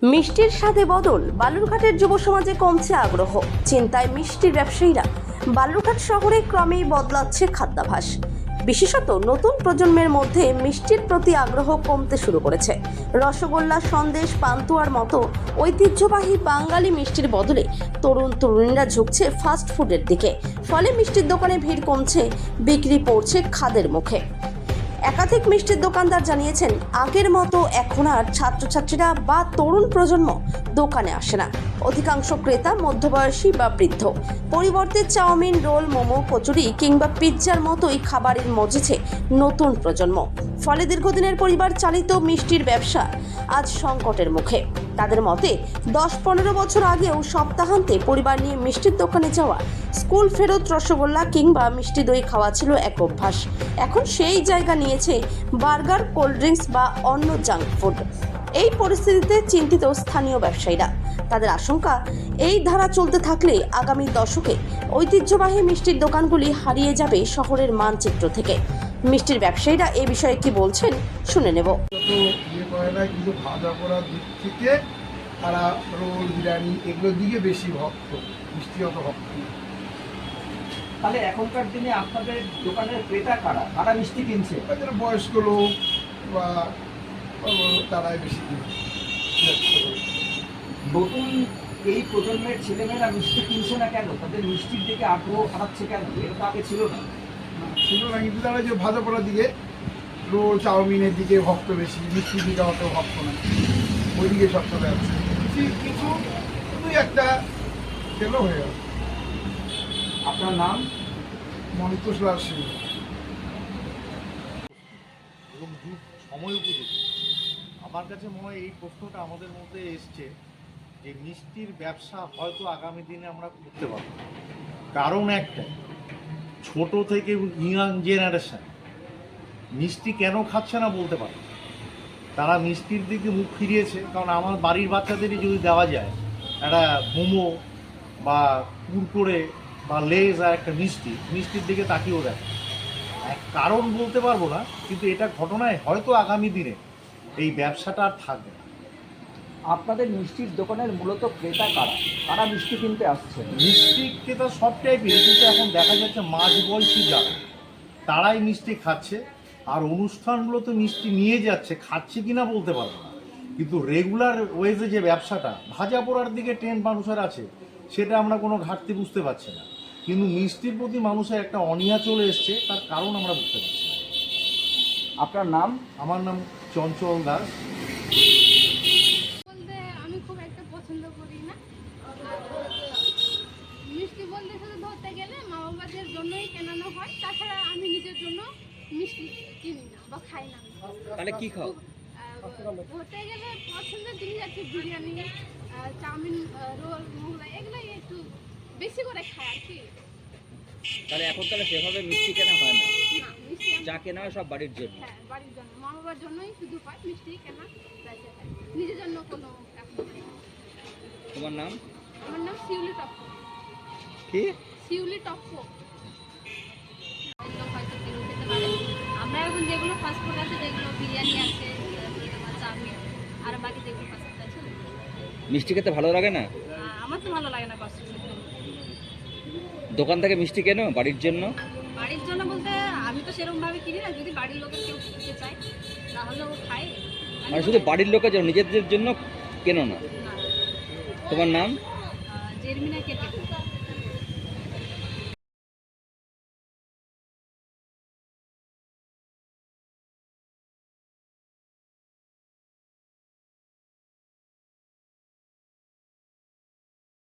মিষ্টির স্বাদে বদল, বালুরঘাটের যুব সমাজে কমছে আগ্রহ, চিন্তায় মিষ্টির ব্যবসায়ীরা। বালুরঘাট শহরে ক্রমেই বদলাচ্ছে খাদ্যাভ্যাস। বিশেষত নতুন প্রজন্মের মধ্যে মিষ্টির প্রতি আগ্রহ কমতে শুরু করেছে। রসগোল্লা, সন্দেশ, পান্তুয়ার মতো ঐতিহ্যবাহী বাঙালি মিষ্টির বদলে তরুণ তরুণীরা ঝুঁকছে ফাস্ট ফুডের দিকে। ফলে মিষ্টির দোকানে ভিড় কমছে, বিক্রি পড়ছে খাদের মুখে। একাধিক মিষ্টির দোকানদার জানিয়েছেন, আগের মতো এখন আর ছাত্রছাত্রীরা বা তরুণ প্রজন্ম দোকানে আসে না। অধিকাংশ ক্রেতা মধ্যবয়সী বা বৃদ্ধ। পরিবর্তে চাউমিন, রোল, মোমো, কচুরি কিংবা পিৎজার মতোই খাবারের মজেছে নতুন প্রজন্ম। ফলে দীর্ঘদিনের পরিবার চালিত মিষ্টির ব্যবসা আজ সংকটের মুখে। তাদের মতে 10-15 বছর আগেও সপ্তাহান্তে পরিবার নিয়ে মিষ্টির দোকানে যাওয়া, স্কুল ফেরত রসগোল্লা কিংবা মিষ্টি দই খাওয়া ছিল এক অভ্যাস। এখন সেই জায়গা নিয়েছে বার্গার, কোল্ড ড্রিঙ্কস বা অন্য জাঙ্ক ফুড। এই পরিস্থিতিতে চিন্তিত স্থানীয় ব্যবসায়ীরা। তাদের আশঙ্কা, এই ধারা চলতে থাকলে আগামী দশকে ঐতিহ্যবাহী মিষ্টির দোকানগুলি হারিয়ে যাবে শহরের মানচিত্র থেকে। মিষ্টির ব্যবসায়ীরা এ বিষয়ে কি বলছেন শুনে নেব। কিন্তু ভাজা করার দিক থেকে তারা রোল, বিরিয়ানি এগুলোর দিকে বেশি ভক্ত, মিষ্টি অত ভক্ত না। তাহলে এখনকার দিনে আপনাদের দোকানের ক্রেতা কারা কারা মিষ্টি কিনছে? যারা বয়স্ক লোক বা তারাই বেশি কিনছে। নতুন এই প্রজন্মের ছেলেমেয়েরা মিষ্টি কিনছে না কেন? তাদের মিষ্টির দিকে আগ্রহ হারাচ্ছে কেন? এটা তো আগে ছিল না। ছিল না, কিন্তু তারা যে ভাজা পড়ার দিকে, রোল, চাউমিনের দিকে ভক্ত বেশি, মিষ্টির দিকে অত ভক্ত না। ওই দিকে সব চলে যাচ্ছে। কিছু দুই একটা খেলো হয়ে গেল। আপনার নাম? মনিতোষ লাল সিং। এবং যুগ সময় উপযোগী। আমার কাছে মনে হয় এই প্রশ্নটা আমাদের মধ্যে এসছে যে মিষ্টির ব্যবসা হয়তো আগামী দিনে আমরা করতে পারব। কারণ একটা, ছোট থেকে ইয়াং জেনারেশন মিষ্টি কেন খাচ্ছে না বলতে পারে। তারা মিষ্টির দিকে মুখ ফিরিয়েছে, কারণ আমার বাড়ির বাচ্চাদেরই যদি দেওয়া যায় একটা মোমো বা কুরকুরে বা লেজ আর একটা মিষ্টির দিকে তাকিয়েও দেখে। কারণ বলতে পারবো না, কিন্তু এটা ঘটনায় হয়তো আগামী দিনে এই ব্যবসাটা আর থাকবে না। আপনাদের মিষ্টির দোকানের মূলত ক্রেতা কারা কারা মিষ্টি কিনতে আসছে? মিষ্টি ক্রেতা সব টাইপের, কিন্তু এখন দেখা যাচ্ছে মাঝ বয়সী যারা, তারাই মিষ্টি খাচ্ছে। আর অনুষ্ঠানগুলোতে মিষ্টি নিয়ে যাচ্ছে, খাচ্ছে কিনা বলতে পারবো না, কিন্তু রেগুলার ওয়েজে যে ব্যবসাটা ভাজা পোড়ার দিকে ট্রেন্ড মানুষের আছে, সেটা আমরা কোনো ঘাটতি বুঝতে পারছি না। কিন্তু মিষ্টির প্রতি মানুষের একটা অনীহা চলে এসছে, তার কারণ আমরা বুঝতে পারছি না। আপনার নাম? আমার নাম চঞ্চল দাস। বলতে আমি খুব একটা পছন্দ করি না। মিষ্টি বলতে শুধু ধরতে গেলে মা বাবাদের জন্যই কেনানো হয়, তাছাড়া আমি নিজের জন্য মিষ্টি কিনি না বা খাই না। তাহলে কি খাও? ধরতে গেলে পছন্দের জিনিস আছে বিরিয়ানি, চাউমিন, রোল, মোগলাই, এগুলোই একটু বেশি করে খাই আর কি। তাহলে এখন তাহলে সেভাবে মিষ্টি কেনা হয় না, না, মিষ্টি যা কেনা হয় সব বাড়ির জন্য। হ্যাঁ, বাড়ির জন্য, মা বাবার জন্যই শুধু হয় মিষ্টি কেনা, বেঁচে খাই। নিজের জন্য কোনো এখন নেই। তোমার নাম? আমার নাম শিউলি টপ্প। কি? শিউলি টপ্প। হয়তো কেউ খেতে পারে। আমরা এখন যেগুলো ফাস্টফুড আছে, যেগুলো বিরিয়ানি আছে, চাউমিন আর বাকি যেগুলো ফাস্টফুড আছে, মিষ্টি খেতে ভালো লাগে না? আমার তো ভালো লাগে না ফাস্টফুড। দোকান থেকে মিষ্টি কেনো বাড়ির জন্য? বাড়ির জন্য বলতে আমি তো সেরকম ভাবে কিনি না, যদি বাড়ির লোকের কেউ খেতে চায় তাহলে ও খায়। মানে শুধু বাড়ির লোকের জন্য, নিজেদের জন্য কেনো না? তোমার নাম? জেরমিনা কেটে।